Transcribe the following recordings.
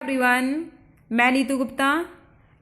Everyone, मैं Neetu Gupta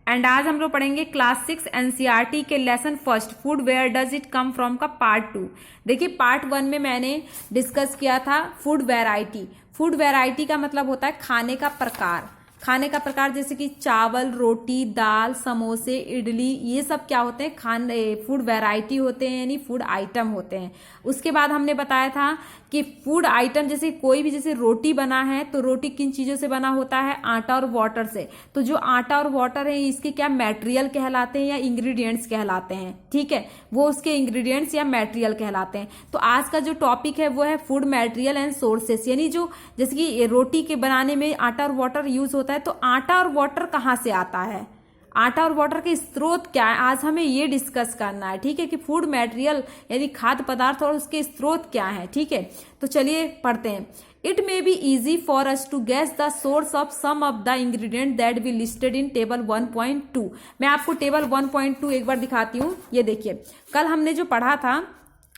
and आज हम लोग पढ़ेंगे क्लास 6 एनसीईआरटी के lesson first food where does it come from का पार्ट 2। देखिए पार्ट 1 में मैंने डिस्कस किया था फूड वैरायटी। फूड वैरायटी का मतलब होता है खाने का प्रकार। खाने का प्रकार जैसे कि चावल, रोटी, दाल, समोसे, इडली, ये सब क्या होते हैं, खाने फूड वैरायटी होते हैं, यानी फूड आइटम होते हैं। उसके बाद हमने बताया था कि फूड आइटम जैसे कोई भी, जैसे रोटी बना है तो रोटी किन चीजों से बना होता है, आटा और वाटर से। तो जो आटा और वाटर है इसके क्या मटेरियल कहलाते हैं या इंग्रेडिएंट्स कहलाते हैं, ठीक है, वो उसके इंग्रेडिएंट्स या मटेरियल कहलाते हैं। तो आज का जो टॉपिक है वो है फूड मटेरियल एंड सोर्सेस, यानी जो जैसे कि रोटी के बनाने में आटा और वाटर यूज होता है, तो आटा और वाटर कहाँ से आता है, आटा और वाटर के स्रोत क्या है, आज हमें ये डिस्कस करना है, ठीक है, कि फूड मटेरियल यानी खाद्य पदार्थ और उसके स्रोत क्या है, ठीक है। तो चलिए पढ़ते हैं। It may be easy for us to guess the source of some of the ingredient that we listed in table 1.2। मैं आपको टेबल 1.2 एक बार दिखाती हूँ। ये देखिए, कल हमने जो पढ़ा था,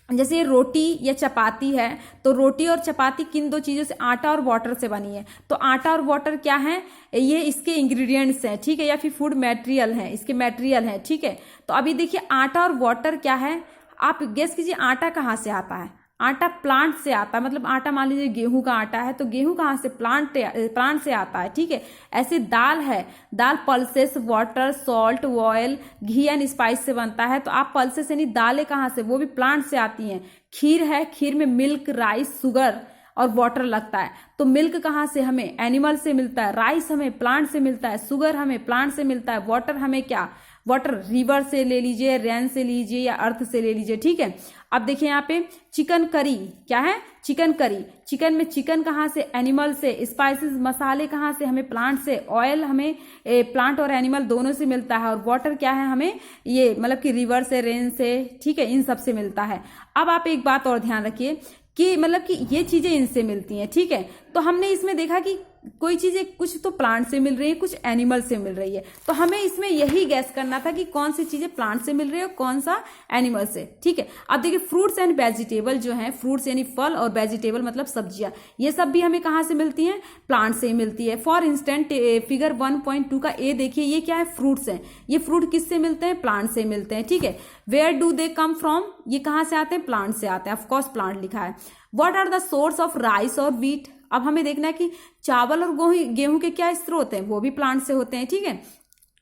जैसे रोटी या चपाती है, तो रोटी और चपाती किन दो चीजों से, आटा और वाटर से बनी है। तो आटा और वाटर क्या है, ये इसके इंग्रेडिएंट्स हैं, ठीक है, या फिर फूड मटेरियल है, इसके मटेरियल है, ठीक है। तो अभी देखिए आटा और वाटर क्या है, आप गेस कीजिए आटा कहाँ से आता है। आटा प्लांट से आता है, मतलब आटा मान लीजिए गेहूं का आटा है तो गेहूं कहाँ से, प्लांट से आता है, ठीक है। ऐसे दाल है, dal pulses, water, salt, oil, ghee and spice से बनता है। तो आप पल्सेस यानी दालें कहाँ से, वो भी प्लांट से आती हैं। खीर है, खीर में मिल्क, राइस, शुगर और वाटर लगता है। तो मिल्क कहाँ से, हमें एनिमल से मिलता है, राइस हमें प्लांट से मिलता है, शुगर हमें प्लांट से मिलता है, वाटर हमें क्या, वाटर रिवर से ले लीजिए, रेन से लीजिए या अर्थ से ले लीजिए, ठीक है। अब देखिए यहाँ पे चिकन करी क्या है, चिकन करी, चिकन में चिकन कहाँ से, एनिमल से, स्पाइसेस मसाले कहाँ से, हमें प्लांट से, ऑयल हमें प्लांट और एनिमल दोनों से मिलता है, और वाटर क्या है, हमें ये मतलब कि रिवर से, रेन से, ठीक है, इन सब से मिलता है। अब आप एक बात और ध्यान रखिए कि मतलब कि ये चीजें इनसे मिलती हैं, ठीक है। तो हमने इसमें देखा कि कोई चीजें कुछ तो प्लांट से मिल रही है, कुछ एनिमल से मिल रही है। तो हमें इसमें यही गैस करना था कि कौन सी चीजें प्लांट से मिल रही है और कौन सा एनिमल से, ठीक है। अब देखिए फ्रूट्स एंड वेजिटेबल जो है, फ्रूट्स यानी फल और वेजिटेबल मतलब सब्जियां, ये सब भी हमें कहाँ से मिलती हैं, प्लांट से ही मिलती है। फॉर इंस्टेंट फिगर 1.2 का ए देखिए, ये क्या है, फ्रूट्स हैं। ये फ्रूट किससे मिलते हैं, प्लांट से मिलते हैं, ठीक है। Where do they come from, ये कहाँ से आते हैं, प्लांट से आते हैं, ऑफकोर्स प्लांट लिखा है। What are the source of rice और व्हीट, अब हमें देखना है कि चावल और गेहूं के क्या स्रोत हैं, वो भी प्लांट से होते हैं, ठीक है।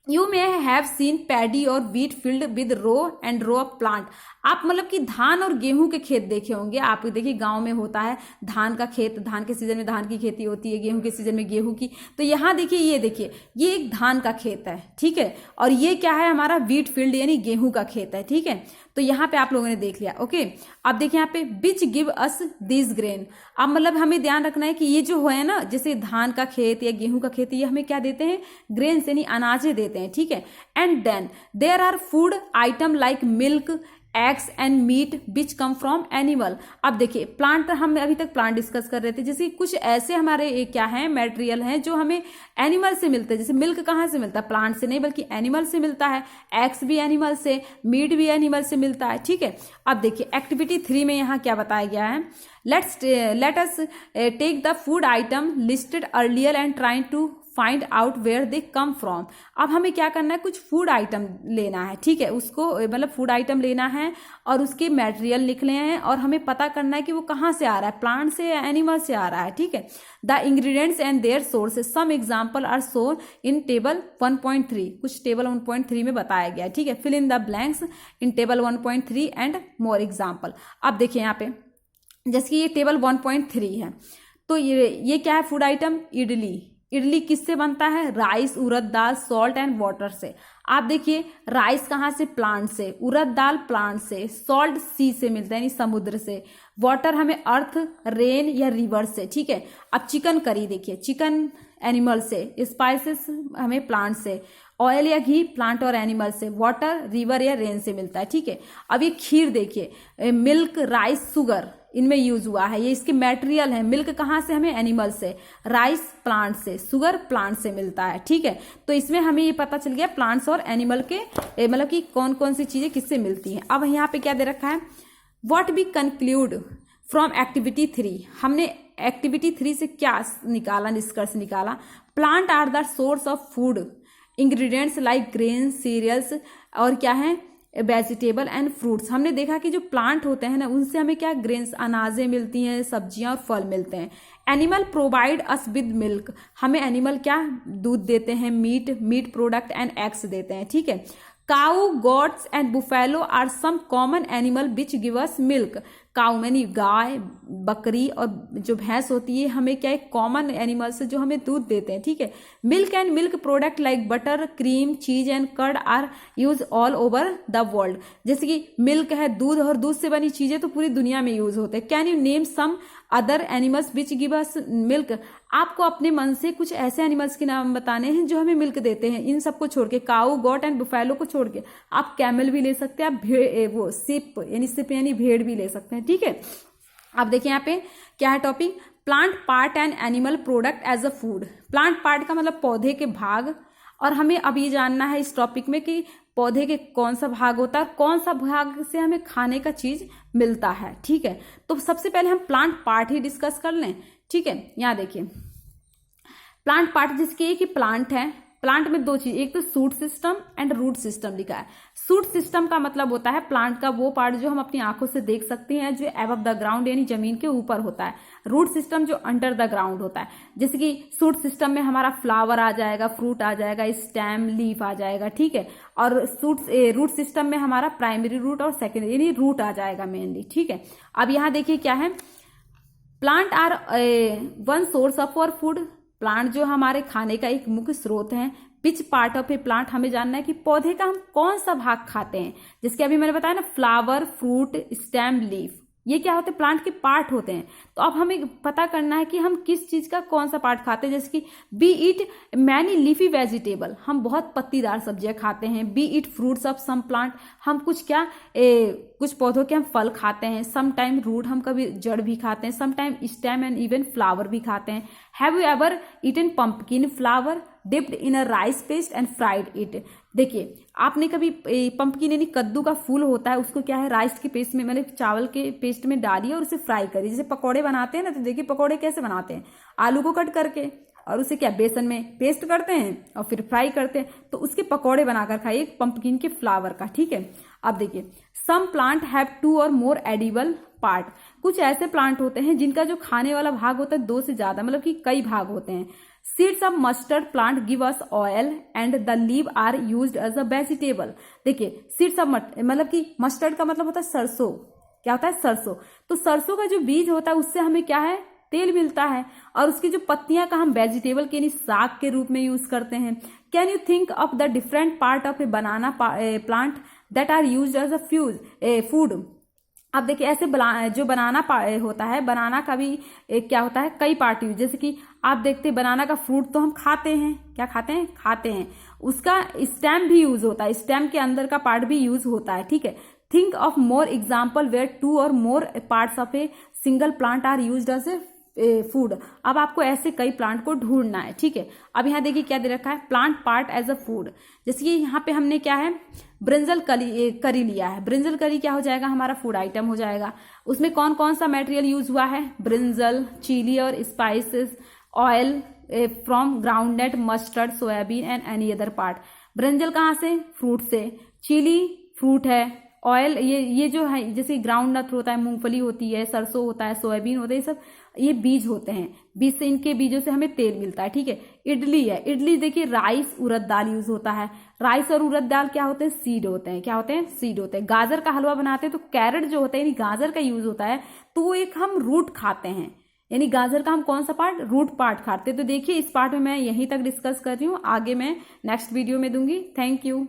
You may have seen paddy और wheat field with row and row of plant. आप मतलब कि धान और गेहूं के खेत देखे होंगे, आप देखिए गांव में होता है धान का खेत, धान के सीजन में धान की खेती होती है, गेहूं के सीजन में गेहूं की। तो यहाँ देखिए, ये देखिए, ये एक धान का खेत है, ठीक है, और ये क्या है, हमारा व्हीट फील्ड यानी गेहूं का खेत है, ठीक है। तो यहाँ पे आप लोगों ने देख लिया, ओके। अब देखिए यहाँ पे विच गिव अस दिस ग्रेन। अब मतलब हमें ध्यान रखना है कि ये जो है ना, जैसे धान का खेत या गेहूं का खेत, ये हमें क्या देते हैं, ग्रेन यानी अनाजें देते हैं, ठीक है। And then there are food item like milk, eggs and meat which come from animal. अब देखिए प्लांट, हम अभी तक प्लांट डिस्कस कर रहे थे, जैसे कुछ ऐसे हमारे क्या है, मटेरियल हैं जो हमें एनिमल से मिलते हैं। जैसे मिल्क कहाँ से मिलता है, प्लांट से नहीं बल्कि एनिमल से मिलता है, एग्स भी एनिमल से, मीट भी एनिमल से मिलता है, ठीक है। अब देखिए एक्टिविटी 3 में यहाँ क्या बताया गया है, let us take the food item listed earlier and trying to find out where they come from. अब हमें क्या करना है, कुछ फूड आइटम लेना है, ठीक है, उसको मतलब फूड आइटम लेना है और उसके मटेरियल लिखने हैं और हमें पता करना है कि वो कहाँ से आ रहा है, प्लांट से या एनिमल से आ रहा है, ठीक है। The ingredients and their sources, some example are shown in table 1.3। कुछ टेबल 1.3 में बताया गया है, ठीक है। Fill in the blanks in table 1.3 and more example. अब देखिए यहाँ पे जैसे कि ये टेबल 1.3 है, तो ये क्या है, फूड आइटम, इडली। इडली किससे बनता है, rice, urad dal, salt and water से। आप देखिए राइस कहाँ से, प्लांट से, उड़द दाल प्लांट से, सॉल्ट सी से मिलता है यानी समुद्र से, वाटर हमें अर्थ, रेन या रिवर से, ठीक है। अब चिकन करी देखिए, चिकन एनिमल से, स्पाइसेस हमें प्लांट से, ऑयल या घी प्लांट और एनिमल से, वाटर रिवर या रेन से मिलता है, ठीक है। अब ये खीर देखिए, मिल्क, राइस, शुगर इनमें यूज हुआ है, ये इसके मटेरियल है। मिल्क कहाँ से, हमें एनिमल से, राइस प्लांट से, शुगर प्लांट से मिलता है, ठीक है। तो इसमें हमें ये पता चल गया प्लांट्स और एनिमल के मतलब कि कौन कौन सी चीजें किससे मिलती हैं। अब यहाँ पे क्या दे रखा है, what be concluded from activity 3। हमने एक्टिविटी 3 से क्या निकाला, निष्कर्ष निकाला? Plant are the source of food ingredients like grain, cereals और क्या है वेजिटेबल एंड फ्रूट्स। हमने देखा कि जो प्लांट होते हैं ना उनसे हमें क्या ग्रेन्स, अनाजें मिलती हैं, सब्जियां और फल मिलते हैं। Animal provide us with milk, हमें एनिमल क्या दूध देते हैं, मीट प्रोडक्ट एंड एग्स देते हैं, ठीक है। Cow, goats and buffalo are some common animal which give us milk. Cow यानी गाय, बकरी और जो भैंस होती है हमें क्या एक कॉमन एनिमल्स जो हमें दूध देते हैं, ठीक है। Milk and milk product like butter, cream, cheese and curd are use all over the world. जैसे कि मिल्क है दूध, और दूध से बनी चीजें तो पूरी दुनिया में यूज होते हैं। Can you name some other animals which give us milk? आपको अपने मन से कुछ ऐसे एनिमल्स के नाम बताने हैं जो हमें मिल्क देते हैं। इन सबको छोड़ के, काऊ, गॉट एंड बुफेलो को छोड़ के आप कैमल भी ले सकते हैं, आप वो सिप यानी भेड़ भी ले सकते हैं, ठीक है। अब देखिए यहाँ पे क्या है topic, plant part and animal product as a food. Plant part का मतलब पौधे के भाग, और हमें अब ये जानना है इस टॉपिक में कि पौधे के कौन सा भाग होता है, कौन सा भाग से हमें खाने का चीज मिलता है, ठीक है। तो सबसे पहले हम प्लांट पार्ट ही डिस्कस कर लें, ठीक है। यहाँ देखिए प्लांट पार्ट जिसके कि प्लांट है, प्लांट में दो चीज, एक तो shoot system and root system लिखा है। सूट सिस्टम का मतलब होता है प्लांट का वो पार्ट जो हम अपनी आंखों से देख सकते हैं, जो एबव द ग्राउंड यानी जमीन के ऊपर होता है। रूट सिस्टम जो अंडर द ग्राउंड होता है। जैसे कि सूट सिस्टम में हमारा फ्लावर आ जाएगा, फ्रूट आ जाएगा, स्टेम, लीफ आ जाएगा, ठीक है। और रूट सिस्टम में हमारा प्राइमरी रूट और सेकेंडरी यानी रूट आ जाएगा मेनली, ठीक है। अब यहाँ देखिए क्या है, plant are one source of our food. Plant जो हमारे खाने का एक मुख्य स्रोत है। Which part of a plant, हमें जानना है कि पौधे का हम कौन सा भाग खाते हैं। जिसके अभी मैंने बताया ना, फ्लावर, फ्रूट, स्टेम, लीफ, ये क्या होते हैं, प्लांट के पार्ट होते हैं। तो अब हमें पता करना है कि हम किस चीज का कौन सा पार्ट खाते हैं। जैसे कि we eat many leafy vegetable, हम बहुत पत्तीदार सब्जियां खाते हैं। We eat fruits of some plant, हम कुछ कुछ पौधों के हम फल खाते हैं। सम टाइम रूट, हम कभी जड़ भी खाते हैं। Some time stem and even flower भी खाते हैं। Have you ever eaten pumpkin flower dipped in a rice paste and fried it. देखिए आपने कभी पंपकिन यानी कद्दू का फूल होता है, उसको क्या है राइस के पेस्ट में, मतलब चावल के पेस्ट में डालिए और उसे फ्राई करिए। जैसे पकौड़े बनाते हैं ना, तो देखिए पकौड़े कैसे बनाते हैं, आलू को कट करके और उसे क्या बेसन में पेस्ट करते हैं और फिर फ्राई करते हैं, तो उसके पकौड़े बनाकर खाइए पंपकिन के फ्लावर का, ठीक है। अब देखिए सम प्लांट हैव 2 और मोर एडिबल पार्ट। कुछ ऐसे प्लांट होते हैं जिनका जो खाने वाला भाग होता है 2 से ज्यादा, मतलब कि कई भाग होते हैं। Seeds of mustard plant give us oil and the leave are used as a vegetable. देखिए सीड्स ऑफ मतलब कि मस्टर्ड का मतलब होता है सरसों। क्या होता है, सरसों। तो सरसों का जो बीज होता है उससे हमें क्या है, तेल मिलता है। और उसकी जो पत्तियां का हम वेजिटेबल के यानी साग के रूप में यूज करते हैं। Can you think of the different part of a banana plant that are used as a food. अब देखिए ऐसे जो बनाना होता है, बनाना का भी क्या होता है, कई पार्ट यूज। जैसे कि आप देखते हैं बनाना का फ्रूट तो हम खाते हैं, क्या खाते हैं, खाते हैं। उसका स्टेम भी यूज होता है, स्टेम के अंदर का पार्ट भी यूज होता है, ठीक है। Think of more example where 2 और more parts of a single plant are used as a food. अब आपको ऐसे कई प्लांट को ढूंढना है, ठीक है। अब यहाँ देखिए क्या दे रखा है, plant part as a food. जैसे कि यहाँ पे हमने क्या है, ब्रिंजल करी लिया है। ब्रिंजल करी क्या हो जाएगा, हमारा फूड आइटम हो जाएगा। उसमें कौन कौन सा मटेरियल यूज हुआ है, ब्रिंजल, चिली और spices, oil from groundnut, mustard, soybean and any other part. Brinjal कहाँ से, फ्रूट से। चिली फ्रूट है। ऑयल ये जो है जैसे ग्राउंड नट होता है, मूंगफली होती है, सरसों होता है, सोयाबीन होता है, ये सब ये बीज होते हैं। बीज से, इनके बीजों से हमें तेल मिलता है, ठीक है। इडली है, इडली देखिए राइस, उड़द दाल यूज होता है। राइस और उड़द दाल क्या होते हैं, सीड होते हैं। क्या होते हैं, सीड होते हैं। गाजर का हलवा बनाते हैं तो कैरेट जो होता है यानी गाजर का यूज होता है, तो वो एक हम रूट खाते हैं। यानी गाजर का हम कौन सा पार्ट, रूट पार्ट खाते हैं। तो देखिए इस पार्ट में मैं यहीं तक डिस्कस कर रही हूँ, आगे मैं नेक्स्ट वीडियो में दूंगी। Thank you.